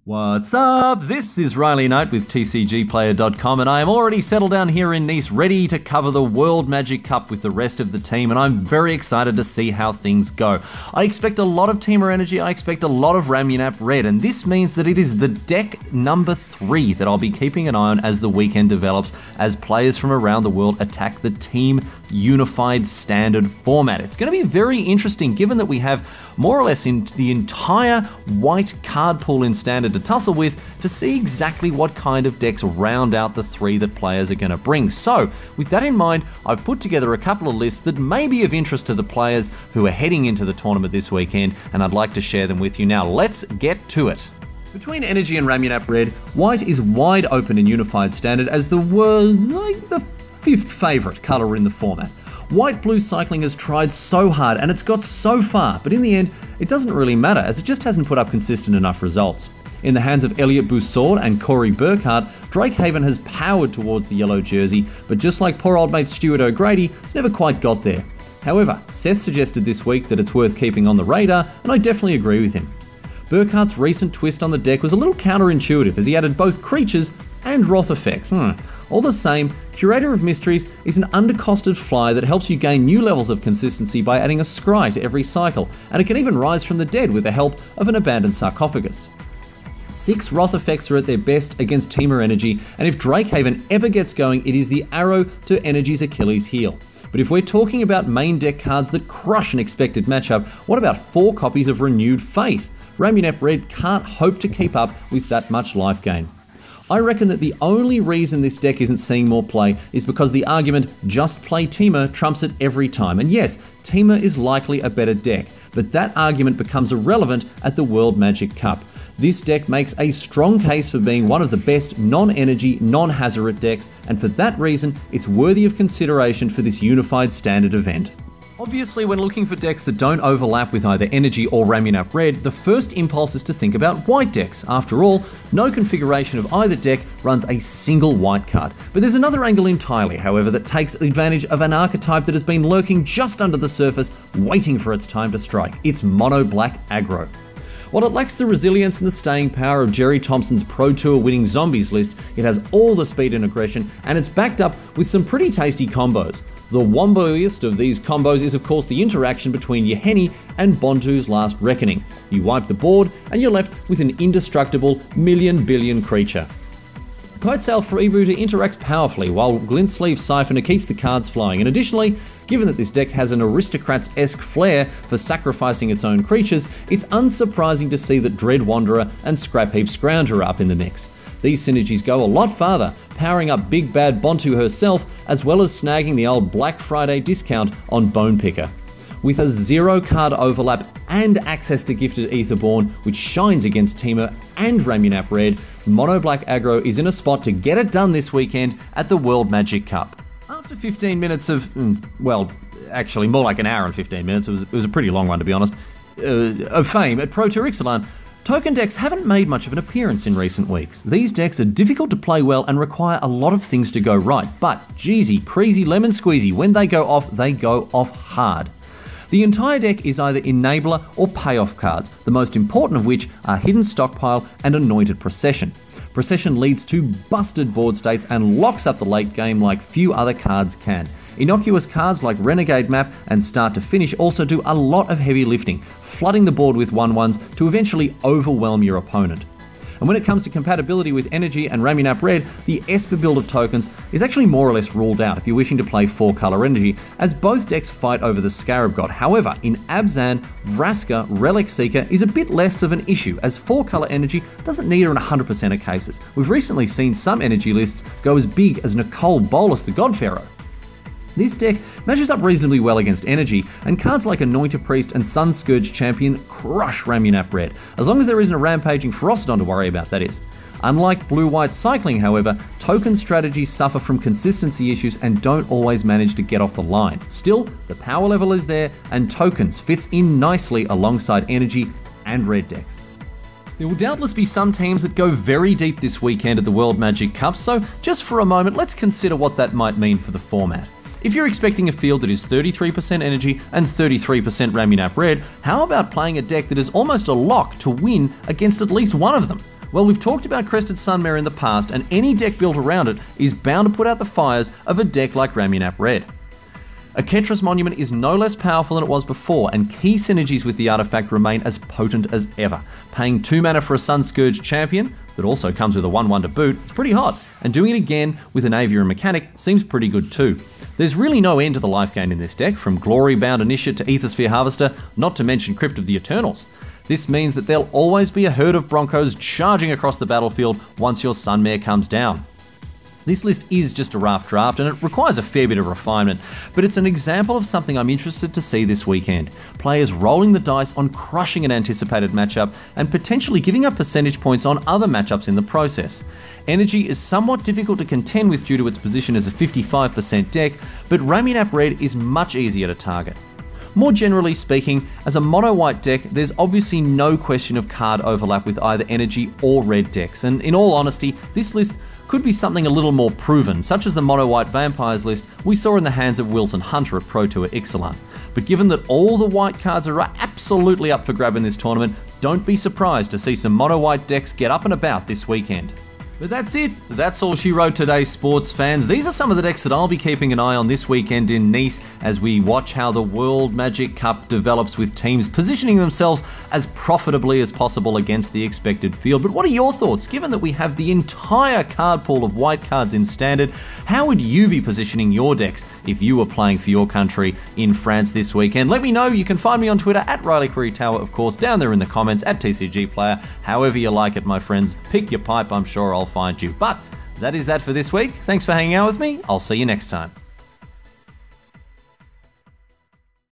What's up? This is Riley Knight with TCGplayer.com, and I am already settled down here in Nice, ready to cover the World Magic Cup with the rest of the team, and I'm very excited to see how things go. I expect a lot of Teamer energy, I expect a lot of Ramunap Red, and this means that it is the deck number 3 that I'll be keeping an eye on as the weekend develops, as players from around the world attack the Team Unified Standard format. It's going to be very interesting given that we have more or less in the entire white card pool in Standard to tussle with to see exactly what kind of decks round out the 3 that players are going to bring. So, with that in mind, I've put together a couple of lists that may be of interest to the players who are heading into the tournament this weekend, and I'd like to share them with you now. Let's get to it. Between Energy and Ramunap Red, white is wide open in Unified Standard as the 5th favourite colour in the format. White-blue cycling has tried so hard and it's got so far, but in the end, it doesn't really matter as it just hasn't put up consistent enough results. In the hands of Elliot Boussaud and Corey Burkhardt, Drakehaven has powered towards the yellow jersey, but just like poor old mate Stuart O'Grady, it's never quite got there. However, Seth suggested this week that it's worth keeping on the radar, and I definitely agree with him. Burkhardt's recent twist on the deck was a little counterintuitive as he added both creatures and Wrath effects. All the same, Curator of Mysteries is an undercosted fly that helps you gain new levels of consistency by adding a scry to every cycle, and it can even rise from the dead with the help of an abandoned sarcophagus. 6 Wrath effects are at their best against Teamer energy, and if Drakehaven ever gets going, it is the arrow to Energy's Achilles heel. But if we're talking about main deck cards that crush an expected matchup, what about 4 copies of Renewed Faith? Ramunap Red can't hope to keep up with that much life gain. I reckon that the only reason this deck isn't seeing more play is because the argument just play Teamer trumps it every time. And yes, Teamer is likely a better deck, but that argument becomes irrelevant at the World Magic Cup. This deck makes a strong case for being one of the best non-energy, non-Hazoret decks, and for that reason, it's worthy of consideration for this Unified Standard event. Obviously, when looking for decks that don't overlap with either Energy or Ramunap Red, the first impulse is to think about white decks. After all, no configuration of either deck runs a single white card. But there's another angle entirely, however, that takes advantage of an archetype that has been lurking just under the surface, waiting for its time to strike. It's mono-black aggro. While it lacks the resilience and the staying power of Jerry Thompson's Pro Tour winning Zombies list, it has all the speed and aggression, and it's backed up with some pretty tasty combos. The womboiest of these combos is of course the interaction between Yahenni and Bontu's Last Reckoning. You wipe the board and you're left with an indestructible million-billion creature. Kitesail Freebooter interacts powerfully while Glintsleeve Siphoner keeps the cards flowing, and additionally, given that this deck has an Aristocrats-esque flair for sacrificing its own creatures, it's unsurprising to see that Dread Wanderer and Scrapheap Scrounger are up in the mix. These synergies go a lot farther, powering up Big Bad Bontu herself, as well as snagging the old Black Friday discount on Bone Picker. With a 0 card overlap and access to Gifted Aetherborn, which shines against Teamer and Ramunap Red, Mono Black Aggro is in a spot to get it done this weekend at the World Magic Cup. After 15 minutes of, well, actually more like an hour and 15 minutes, it was a pretty long one to be honest, of fame at Pro Tour Ixalan, token decks haven't made much of an appearance in recent weeks. These decks are difficult to play well and require a lot of things to go right, but Jeezy, Creasy, Lemon Squeezy, when they go off hard. The entire deck is either enabler or payoff cards, the most important of which are Hidden Stockpile and Anointed Procession. Procession leads to busted board states and locks up the late game like few other cards can. Innocuous cards like Renegade Map and Start to Finish also do a lot of heavy lifting, flooding the board with 1/1s to eventually overwhelm your opponent. And when it comes to compatibility with Energy and Ramunap Red, the Esper build of tokens is actually more or less ruled out if you're wishing to play 4-color Energy, as both decks fight over the Scarab God. However, in Abzan, Vraska, Relic Seeker is a bit less of an issue, as 4-color Energy doesn't need her in 100% of cases. We've recently seen some Energy lists go as big as Nicole Bolas the God Pharaoh. This deck matches up reasonably well against Energy, and cards like Anointed Priest and Sun Scourge Champion crush Ramunap Red, as long as there isn't a rampaging Ferocidon to worry about, that is. Unlike blue-white cycling, however, token strategies suffer from consistency issues and don't always manage to get off the line. Still, the power level is there, and tokens fits in nicely alongside Energy and Red decks. There will doubtless be some teams that go very deep this weekend at the World Magic Cup, so just for a moment, let's consider what that might mean for the format. If you're expecting a field that is 33% Energy and 33% Ramunap Red, how about playing a deck that is almost a lock to win against at least one of them? Well, we've talked about Crested Sunmare in the past, and any deck built around it is bound to put out the fires of a deck like Ramunap Red. A Ketras Monument is no less powerful than it was before, and key synergies with the artifact remain as potent as ever. Paying 2 mana for a Sunscourge champion, that also comes with a 1/1 to boot, it's pretty hot, and doing it again with an Avian mechanic seems pretty good too. There's really no end to the life gain in this deck, from Glory-bound Initiate to Aethersphere Harvester, not to mention Crypt of the Eternals. This means that there'll always be a herd of Broncos charging across the battlefield once your Sunmare comes down. This list is just a rough draft and it requires a fair bit of refinement, but it's an example of something I'm interested to see this weekend. Players rolling the dice on crushing an anticipated matchup and potentially giving up percentage points on other matchups in the process. Energy is somewhat difficult to contend with due to its position as a 55% deck, but Ramunap Red is much easier to target. More generally speaking, as a mono-white deck, there's obviously no question of card overlap with either energy or red decks, and in all honesty, this list could be something a little more proven, such as the mono-white vampires list we saw in the hands of Wilson Hunter at Pro Tour Ixalan. But given that all the white cards are absolutely up for grab in this tournament, don't be surprised to see some mono-white decks get up and about this weekend. But that's it. That's all she wrote today, sports fans. These are some of the decks that I'll be keeping an eye on this weekend in Nice as we watch how the World Magic Cup develops with teams positioning themselves as profitably as possible against the expected field. But what are your thoughts? Given that we have the entire card pool of white cards in Standard, how would you be positioning your decks if you were playing for your country in France this weekend? Let me know. You can find me on Twitter at Riley Curry Tower, of course, down there in the comments at TCGplayer. However you like it, my friends. Pick your pipe, I'm sure I'll find you. But that is that for this week. Thanks for hanging out with me. I'll see you next time.